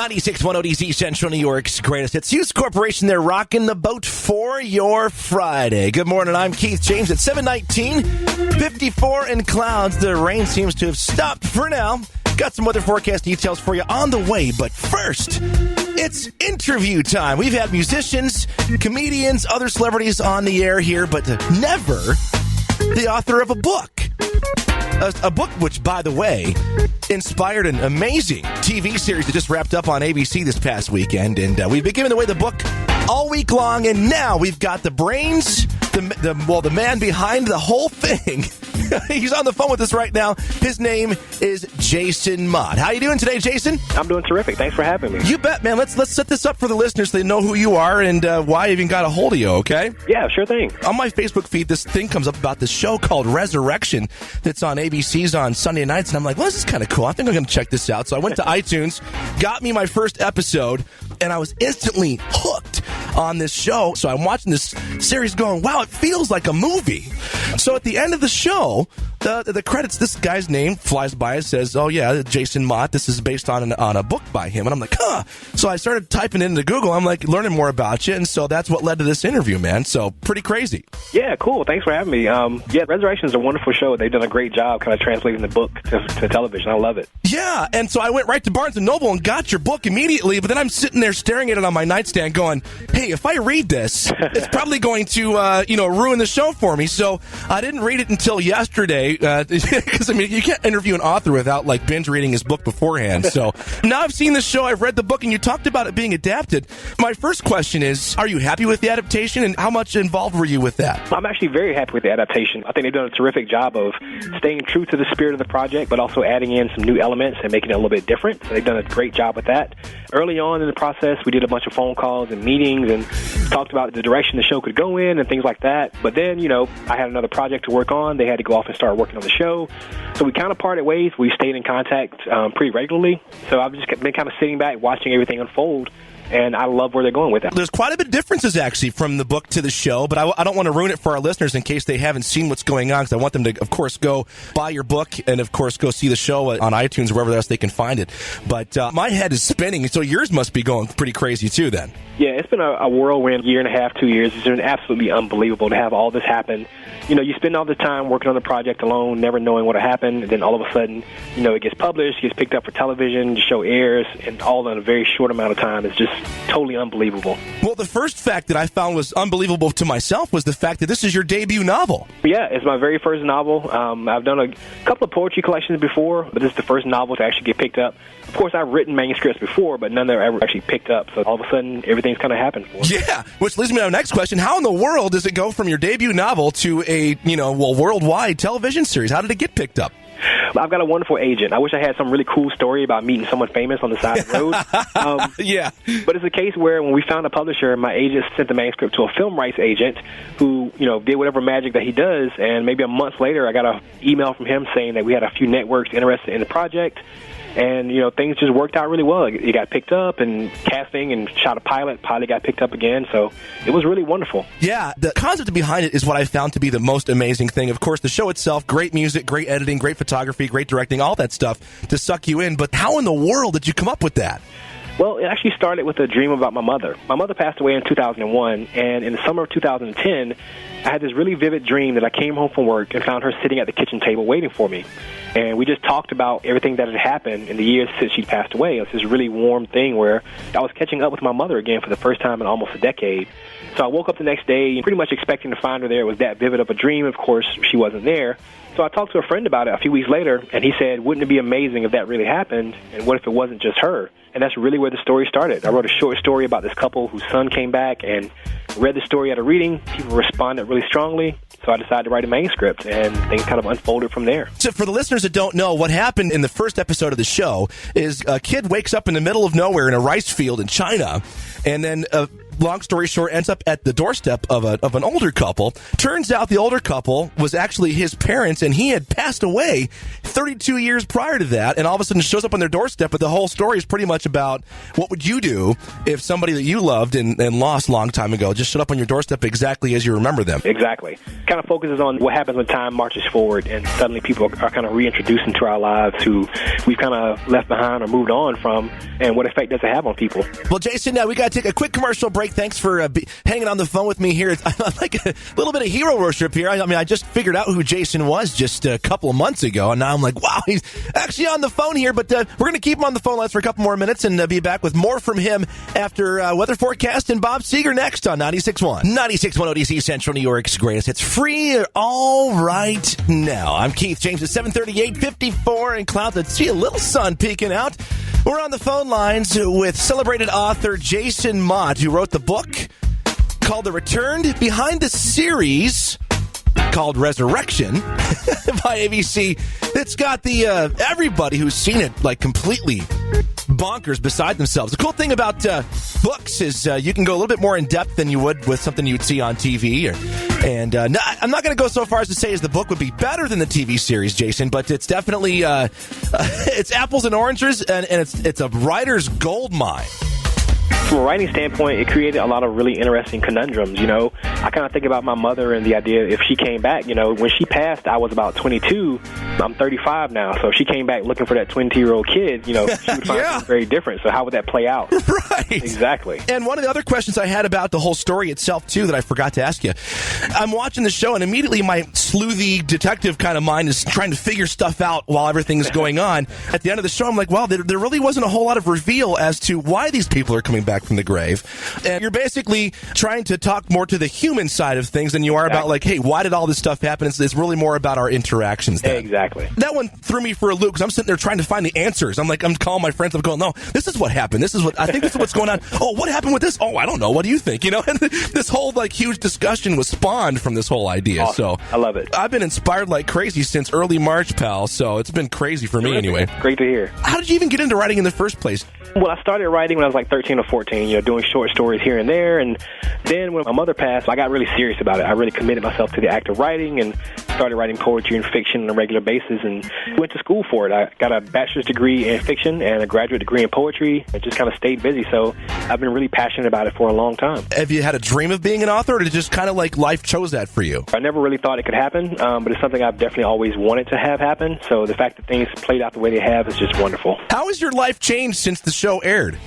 96.1 ODZ Central New York's greatest hits. Hughes Corporation, they're rocking the boat for your Friday. Good morning, I'm Keith James at 7:19, 54 in clouds. The rain seems to have stopped for now. Got some weather forecast details for you on the way, but first, it's interview time. We've had musicians, comedians, other celebrities on the air here, but never the author of a book. A book which, by the way, inspired an amazing TV series that just wrapped up on ABC this past weekend. And we've been giving away the book all week long. And now we've got the brains, the man behind the whole thing. He's on the phone with us right now. His name is Jason Mott. How you doing today, Jason? I'm doing terrific. Thanks for having me. You bet, man. Let's set this up for the listeners so they know who you are and why I even got a hold of you, okay? Yeah, sure thing. On my Facebook feed, this thing comes up about this show called Resurrection that's on ABC's on Sunday nights, and I'm like, well, this is kind of cool. I think I'm going to check this out. So I went to iTunes, got me my first episode, and I was instantly hooked on this show. So I'm watching this series going, wow, it feels like a movie. So at the end of the show, the credits, this guy's name flies by. It says, oh, yeah, Jason Mott. This is based on a book by him. And I'm like, huh. So I started typing into Google. I'm like, learning more about you. And so that's what led to this interview, man. So pretty crazy. Yeah, cool. Thanks for having me. Yeah, Resurrection is a wonderful show. They've done a great job kind of translating the book to television. I love it. Yeah. And so I went right to Barnes & Noble and got your book immediately. But then I'm sitting there staring at it on my nightstand going, hey, if I read this, it's probably going to, ruin the show for me. So I didn't read it until yesterday because, I mean, you can't interview an author without, like, binge reading his book beforehand. So now I've seen the show, I've read the book, and you talked about it being adapted. My first question is, are you happy with the adaptation, and how much involved were you with that? I'm actually very happy with the adaptation. I think they've done a terrific job of staying true to the spirit of the project, but also adding in some new elements and making it a little bit different. So they've done a great job with that. Early on in the process, we did a bunch of phone calls and meetings and talked about the direction the show could go in and things like that. But then, I had another project to work on. They had to go off and start working on the show. So we kind of parted ways. We stayed in contact pretty regularly. So I've just been kind of sitting back, watching everything unfold. And I love where they're going with that. There's quite a bit of differences, actually, from the book to the show, but I don't want to ruin it for our listeners in case they haven't seen what's going on, because I want them to, of course, go buy your book and, of course, go see the show on iTunes or wherever else they can find it. But my head is spinning, so yours must be going pretty crazy, too, then. Yeah, it's been a whirlwind year and a half, 2 years. It's been absolutely unbelievable to have all this happen. You spend all the time working on the project alone, never knowing what will happen, and then all of a sudden, it gets published, gets picked up for television, the show airs, and all in a very short amount of time. It's just totally unbelievable. Well, the first fact that I found was unbelievable to myself was the fact that this is your debut novel. Yeah, it's my very first novel. I've done a couple of poetry collections before, but this is the first novel to actually get picked up. Of course, I've written manuscripts before, but none that are ever actually picked up. So all of a sudden, everything's kind of happened for me. Yeah, which leads me to the next question. How in the world does it go from your debut novel to a, worldwide television series? How did it get picked up? I've got a wonderful agent. I wish I had some really cool story about meeting someone famous on the side of the road. Yeah. But it's a case where when we found a publisher, my agent sent the manuscript to a film rights agent who, did whatever magic that he does. And maybe a month later, I got an email from him saying that we had a few networks interested in the project. And, things just worked out really well. It got picked up and casting and shot a pilot. Pilot got picked up again. So it was really wonderful. Yeah, the concept behind it is what I found to be the most amazing thing. Of course, the show itself, great music, great editing, great photography, great directing, all that stuff to suck you in. But how in the world did you come up with that? Well, it actually started with a dream about my mother. My mother passed away in 2001, and in the summer of 2010, I had this really vivid dream that I came home from work and found her sitting at the kitchen table waiting for me. And we just talked about everything that had happened in the years since she passed away. It was this really warm thing where I was catching up with my mother again for the first time in almost a decade. So I woke up the next day pretty much expecting to find her there. It was that vivid of a dream. Of course, she wasn't there. So I talked to a friend about it a few weeks later, and he said, wouldn't it be amazing if that really happened? And what if it wasn't just her? And that's really where the story started. I wrote a short story about this couple whose son came back and read the story at a reading. People responded really strongly. So I decided to write a manuscript, and things kind of unfolded from there. So for the listeners that don't know, what happened in the first episode of the show is a kid wakes up in the middle of nowhere in a rice field in China, and then long story short, ends up at the doorstep of an older couple. Turns out the older couple was actually his parents, and he had passed away 32 years prior to that, and all of a sudden shows up on their doorstep. But the whole story is pretty much about what would you do if somebody that you loved and lost a long time ago just showed up on your doorstep exactly as you remember them. Exactly. Kind of focuses on what happens when time marches forward and suddenly people are kind of reintroduced into our lives who we've kind of left behind or moved on from, and what effect does it have on people. Well, Jason, now we got to take a quick commercial break. Thanks for hanging on the phone with me here. I'm like a little bit of hero worship here. I mean, I just figured out who Jason was just a couple of months ago, and now I'm like, wow, he's actually on the phone here. But we're going to keep him on the phone lines for a couple more minutes and be back with more from him after weather forecast and Bob Seger next on 96.1. 96.1 ODC Central New York's greatest. It's free all right now. I'm Keith James at 7:38, 54 in clouds. Let's see a little sun peeking out. We're on the phone lines with celebrated author Jason Mott, who wrote the book called The Return behind the series called Resurrection by ABC. It's got the everybody who's seen it like completely bonkers beside themselves. The cool thing about books is you can go a little bit more in depth than you would with something you'd see on TV. I'm not going to go so far as to say as the book would be better than the TV series, Jason, but it's definitely it's apples and oranges, and it's a writer's gold mine. From a writing standpoint, it created a lot of really interesting conundrums. You know, I kind of think about my mother and the idea if she came back, you know, when she passed, I was about 22. I'm 35 now. So if she came back looking for that 22-year-old kid, you know, she would find something very different. So how would that play out? Right. Exactly. And one of the other questions I had about the whole story itself, too, that I forgot to ask you. I'm watching the show, and immediately my sleuthy detective kind of mind is trying to figure stuff out while everything's going on. At the end of the show, I'm like, wow, there really wasn't a whole lot of reveal as to why these people are coming back from the grave. And you're basically trying to talk more to the human side of things than you are about, like, hey, why did all this stuff happen? It's really more about our interactions then. Exactly. That one threw me for a loop because I'm sitting there trying to find the answers. I'm calling my friends. I'm going, no, this is what happened. I think this is what's going on. Oh, what happened with this? Oh, I don't know. What do you think? You know, and this whole like huge discussion was spawned from this whole idea. Awesome. So I love it. I've been inspired like crazy since early March, pal. So it's been crazy for me anyway. Great to hear. How did you even get into writing in the first place? Well, I started writing when I was like 13 or 14, you know, doing short stories here and there. And then when my mother passed, I got really serious about it. I really committed myself to the act of writing and started writing poetry and fiction on a regular basis and went to school for it. I got a bachelor's degree in fiction and a graduate degree in poetry and just kind of stayed busy. So I've been really passionate about it for a long time. Have you had a dream of being an author, or did it just kind of like life chose that for you? I never really thought it could happen, but it's something I've definitely always wanted to have happen. So the fact that things played out the way they have is just wonderful. How has your life changed since the show aired?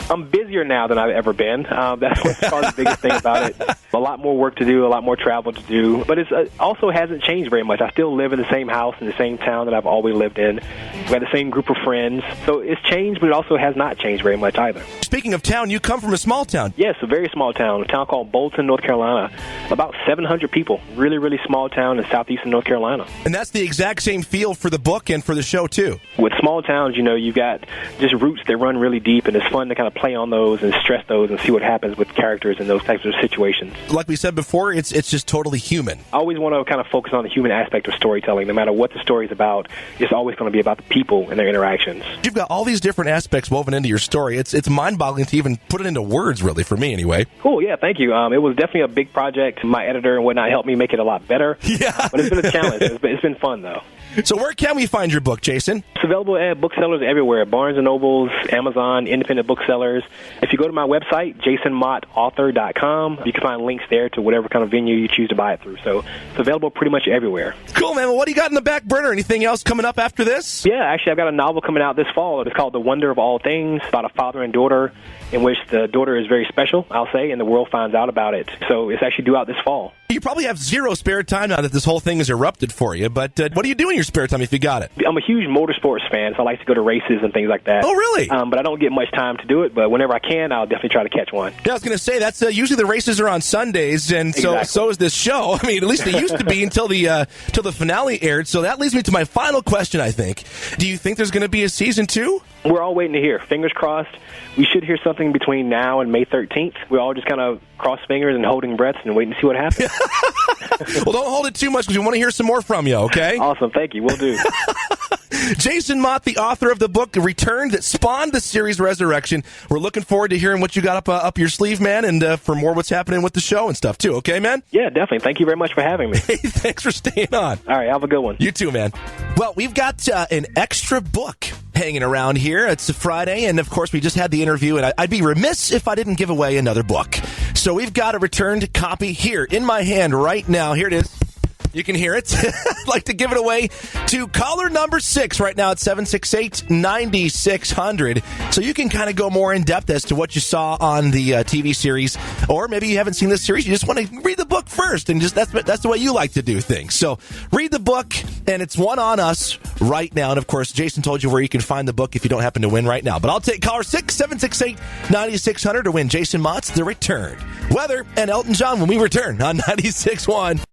I'm busier now than I've ever been. That's what's probably the biggest thing about it. A lot more work to do, a lot more travel to do. But it also hasn't changed very much. I still live in the same house in the same town that I've always lived in. We've got the same group of friends. So it's changed, but it also has not changed very much either. Speaking of town, you come from a small town. Yes, a very small town, a town called Bolton, North Carolina. About 700 people. Really, really small town in southeastern North Carolina. And that's the exact same feel for the book and for the show, too. With small towns, you know, you've got just roots that run really deep, and it's fun to kind of play on those and stress those and see what happens with characters in those types of situations. Like we said before, it's just totally human. I always want to kind of focus on the human aspect of storytelling. No matter what the story is about, it's always going to be about the people and their interactions. You've got all these different aspects woven into your story. It's mind-boggling to even put it into words, really, for me anyway. Cool, yeah, thank you. It was definitely a big project. My editor and whatnot helped me make it a lot better. Yeah. But it's been a challenge. It's been fun, though. So where can we find your book, Jason? It's available at booksellers everywhere, Barnes & Nobles, Amazon, independent booksellers. If you go to my website, jasonmottauthor.com, you can find links there to whatever kind of venue you choose to buy it through. So it's available pretty much everywhere. Cool, man. Well, what do you got in the back burner? Anything else coming up after this? Yeah, actually, I've got a novel coming out this fall. It's called The Wonder of All Things, about a father and daughter in which the daughter is very special, I'll say, and the world finds out about it. So it's actually due out this fall. You probably have zero spare time now that this whole thing has erupted for you, but what do you do in your spare time if you got it? I'm a huge motorsports fan, so I like to go to races and things like that. Oh, really? But I don't get much time to do it, but whenever I can, I'll definitely try to catch one. Yeah, I was going to say, that's usually the races are on Sundays, and so is this show. I mean, at least it used to be until the finale aired, so that leads me to my final question, I think. Do you think there's going to be a season 2? We're all waiting to hear. Fingers crossed. We should hear something between now and May 13th. We're all just kind of cross fingers and holding breaths and waiting to see what happens. Well, don't hold it too much because we want to hear some more from you, okay? Awesome. Thank you. Will do. Jason Mott, the author of the book Returned that spawned the series Resurrection. We're looking forward to hearing what you got up your sleeve, man, and for more what's happening with the show and stuff, too. Okay, man? Yeah, definitely. Thank you very much for having me. Hey, thanks for staying on. All right, have a good one. You too, man. Well, we've got an extra book hanging around here. It's a Friday, and of course, we just had the interview, and I'd be remiss if I didn't give away another book. So we've got a returned copy here in my hand right now. Here it is. You can hear it. I'd like to give it away to caller number 6 right now at 768-9600. So you can kind of go more in depth as to what you saw on the TV series, or maybe you haven't seen this series. You just want to read the book first, and just that's the way you like to do things. So read the book, and it's one on us right now. And of course, Jason told you where you can find the book if you don't happen to win right now. But I'll take caller 6, 768-9600 to win Jason Mott's The Return. Weather and Elton John when we return on 96.1.